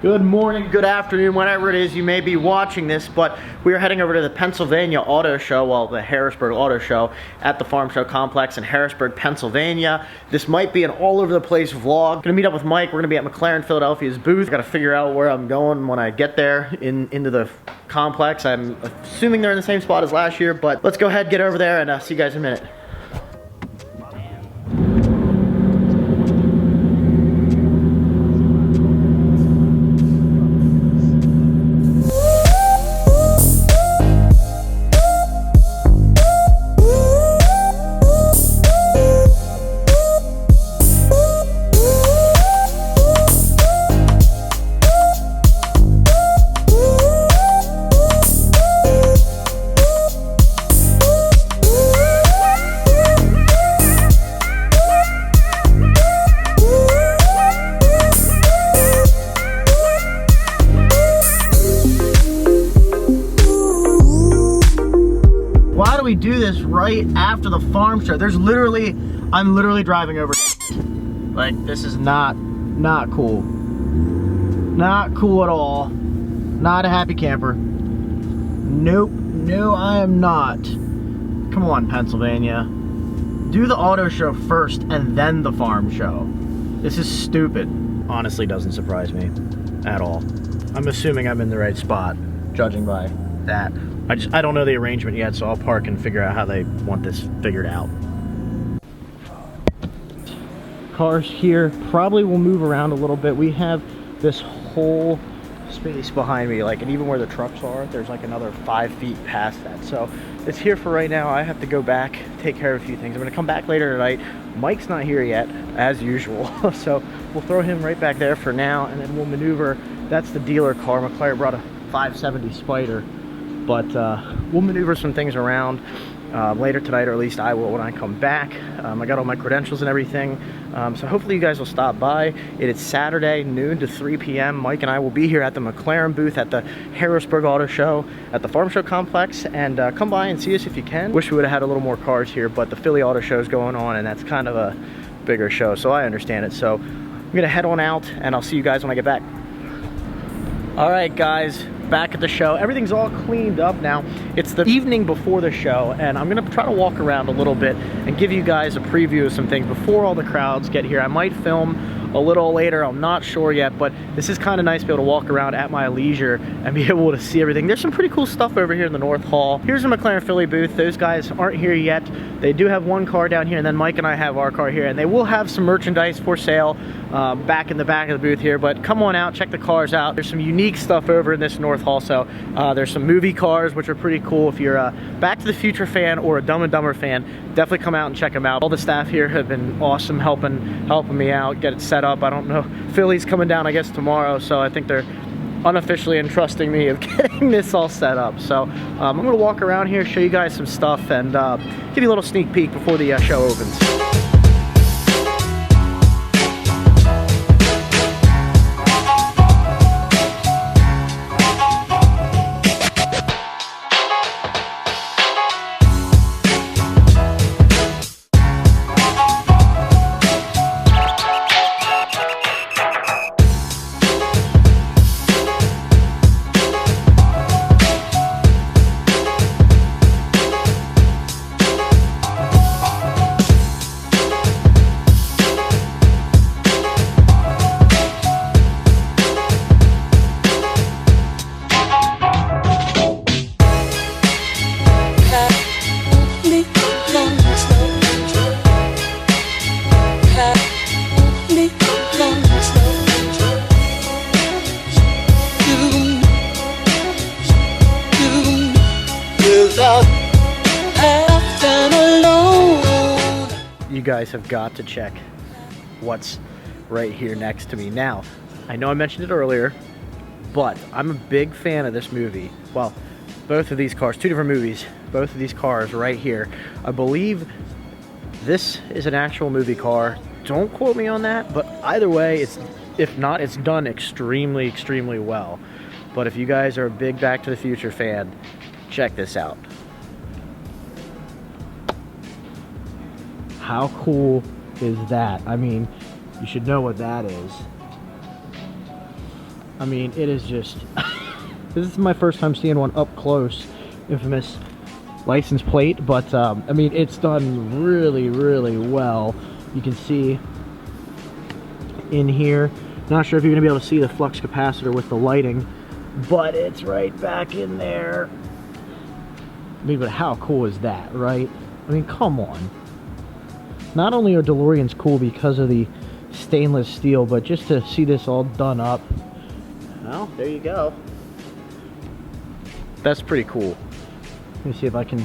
Good morning, good afternoon, whenever it is you may be watching this, but we are heading over to the Pennsylvania Auto Show, well, the Harrisburg Auto Show at the Farm Show Complex in Harrisburg, Pennsylvania. This might be an all over the place vlog. Gonna meet up with Mike. We're gonna be at McLaren Philadelphia's booth. Gotta figure out where I'm going when I get there into the complex. I'm assuming they're in the same spot as last year, but let's go ahead, get over there, and see you guys in a minute. We do this right after the farm show. I'm literally driving over. Like, this is not cool. Not cool at all. Not a happy camper. Nope, no I am not. Come on, Pennsylvania. Do the auto show first and then the farm show. This is stupid. Honestly, doesn't surprise me at all. I'm assuming I'm in the right spot, judging by that. I don't know the arrangement yet, so I'll park and figure out how they want this figured out. Cars here probably will move around a little bit. We have this whole space behind me, like, and even where the trucks are, there's like another 5 feet past that. So it's here for right now. I have to go back, take care of a few things. I'm gonna come back later tonight. Mike's not here yet, as usual. So we'll throw him right back there for now, and then we'll maneuver. That's the dealer car. McLaren brought a 570 Spider. But we'll maneuver some things around later tonight, or at least I will when I come back. I got all my credentials and everything, so hopefully you guys will stop by. It is Saturday, noon to 3 p.m. Mike and I will be here at the McLaren booth at the Harrisburg Auto Show at the Farm Show Complex, and come by and see us if you can. Wish we would have had a little more cars here, but the Philly Auto Show is going on, and that's kind of a bigger show, so I understand it. So I'm gonna head on out, and I'll see you guys when I get back. All right, guys. Back at the show. Everything's all cleaned up now. It's the evening before the show, and I'm gonna try to walk around a little bit and give you guys a preview of some things before all the crowds get here. I might film a little later, I'm not sure yet, but this is kind of nice to be able to walk around at my leisure and be able to see everything. There's some pretty cool stuff over here in the North Hall. Here's the McLaren Philly booth. Those guys aren't here yet. They do have one car down here, and then Mike and I have our car here, and they will have some merchandise for sale back in the back of the booth here. But come on out, check the cars out. There's some unique stuff over in this North Hall. So there's some movie cars, which are pretty cool. If you're a Back to the Future fan or a Dumb and Dumber fan, definitely come out and check them out. All the staff here have been awesome helping me out, get it set up. I don't know, Philly's coming down I guess tomorrow, so I think they're unofficially entrusting me of getting this all set up. So I'm gonna walk around here, show you guys some stuff, and give you a little sneak peek before the show opens. You guys have got to check what's right here next to me. Now, I know I mentioned it earlier, but I'm a big fan of this movie. Well, both of these cars, two different movies, both of these cars right here. I believe this is an actual movie car. Don't quote me on that, but either way, if not, it's done extremely, extremely well. But if you guys are a big Back to the Future fan, check this out. How cool is that? I mean, you should know what that is. I mean, it is just... This is my first time seeing one up close. Infamous license plate, but I mean, it's done really, really well. You can see in here. Not sure if you're gonna be able to see the flux capacitor with the lighting, but it's right back in there. I mean, but how cool is that, right? I mean, come on. Not only are DeLoreans cool because of the stainless steel, but just to see this all done up. Well, there you go. That's pretty cool. Let me see if I can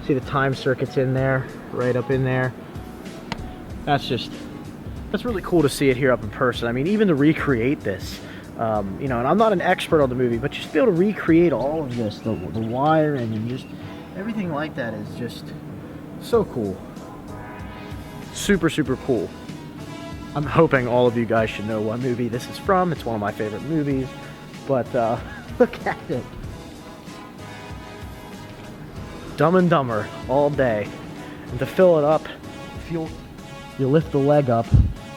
see the time circuits in there, right up in there. That's really cool to see it here up in person. I mean, even to recreate this, you know, and I'm not an expert on the movie, but just to be able to recreate all of this, the wiring and just everything like that is just so cool. Super, super cool. I'm hoping all of you guys should know what movie this is from. It's one of my favorite movies, but look at it. Dumb and Dumber all day. And to fill it up, fuel, you lift the leg up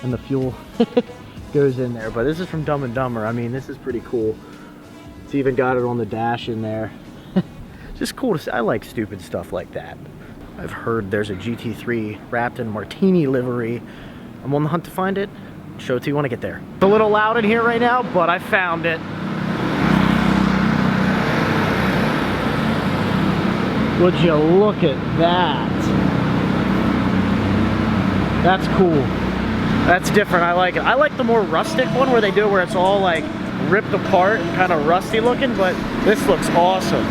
and the fuel goes in there. But this is from Dumb and Dumber. I mean, this is pretty cool. It's even got it on the dash in there. Just cool to see. I like stupid stuff like that. I've heard there's a GT3 wrapped in martini livery. I'm on the hunt to find it. I'll show it to you when I get there. It's a little loud in here right now, but I found it. Would you look at that? That's cool. That's different. I like it. I like the more rustic one where they do it where it's all like ripped apart and kind of rusty looking, but this looks awesome.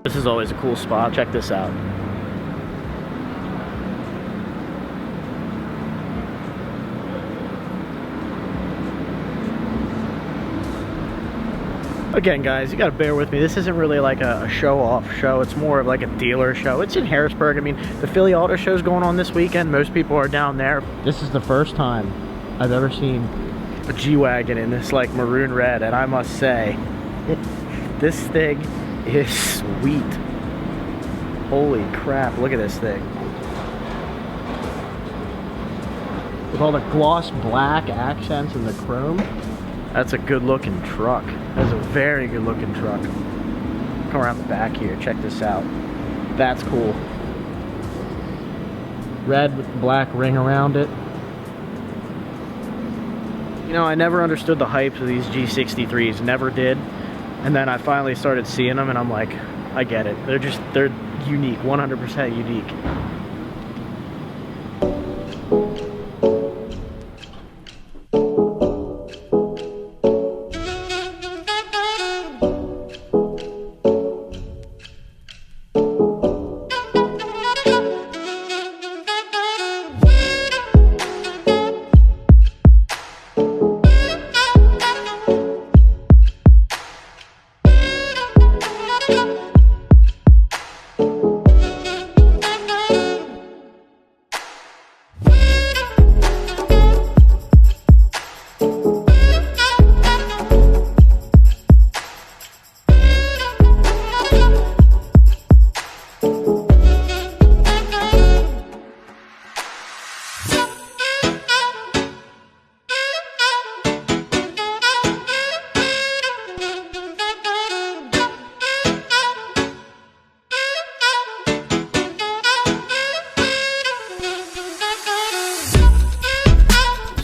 This is always a cool spot. Check this out. Again, guys, you gotta bear with me. This isn't really like a show-off show. It's more of like a dealer show. It's in Harrisburg. I mean, the Philly Auto Show's going on this weekend. Most people are down there. This is the first time I've ever seen a G-Wagon in this like maroon red, and I must say, this thing is sweet. Holy crap, look at this thing. With all the gloss black accents and the chrome, that's a good looking truck. That's a very good looking truck. Come around the back here, check this out. That's cool. Red with the black ring around it. You know, I never understood the hype of these G63s, never did. And then I finally started seeing them and I'm like, I get it. They're unique, 100% unique.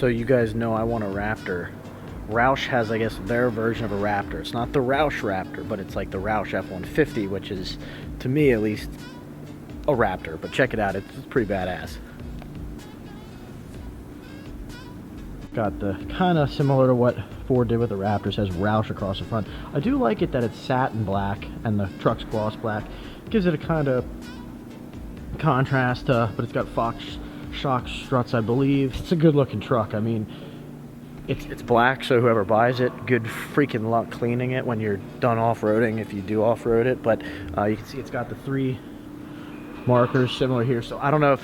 So you guys know I want a Raptor. Roush has, I guess, their version of a Raptor. It's not the Roush Raptor, but it's like the Roush F-150, which is, to me at least, a Raptor. But check it out, it's pretty badass. Got the kind of similar to what Ford did with the Raptor. It says Roush across the front. I do like it that it's satin black and the truck's gloss black. Gives it a kind of contrast, but it's got Fox shock struts, I believe. It's a good looking truck. I mean, it's black, so whoever buys it, good freaking luck cleaning it when you're done off-roading, if you do off-road it. But you can see it's got the 3 markers similar here, so I don't know if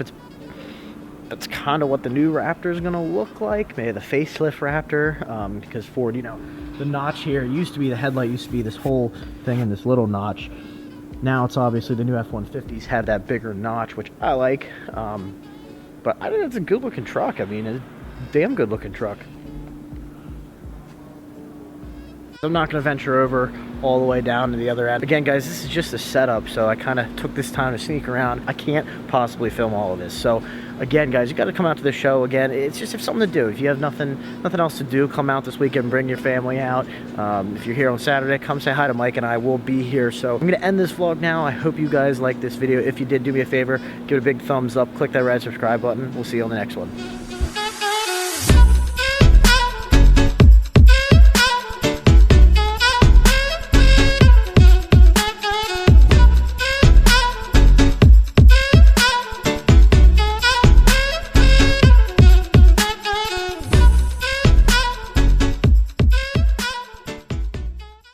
that's kind of what the new Raptor is going to look like, maybe the facelift Raptor, because Ford, you know, the notch here, it used to be, the headlight used to be this whole thing in this little notch. Now it's obviously the new F-150s have that bigger notch, which I like, but I think it's a good looking truck. I mean, it's a damn good looking truck. I'm not going to venture over all the way down to the other end. Again, guys, this is just a setup, so I kind of took this time to sneak around. I can't possibly film all of this. So, again, guys, you got to come out to the show. Again, it's just something to do. If you have nothing else to do, come out this weekend, bring your family out. If you're here on Saturday, come say hi to Mike and I. Will be here. So I'm going to end this vlog now. I hope you guys liked this video. If you did, do me a favor, give it a big thumbs up, click that red subscribe button. We'll see you on the next one.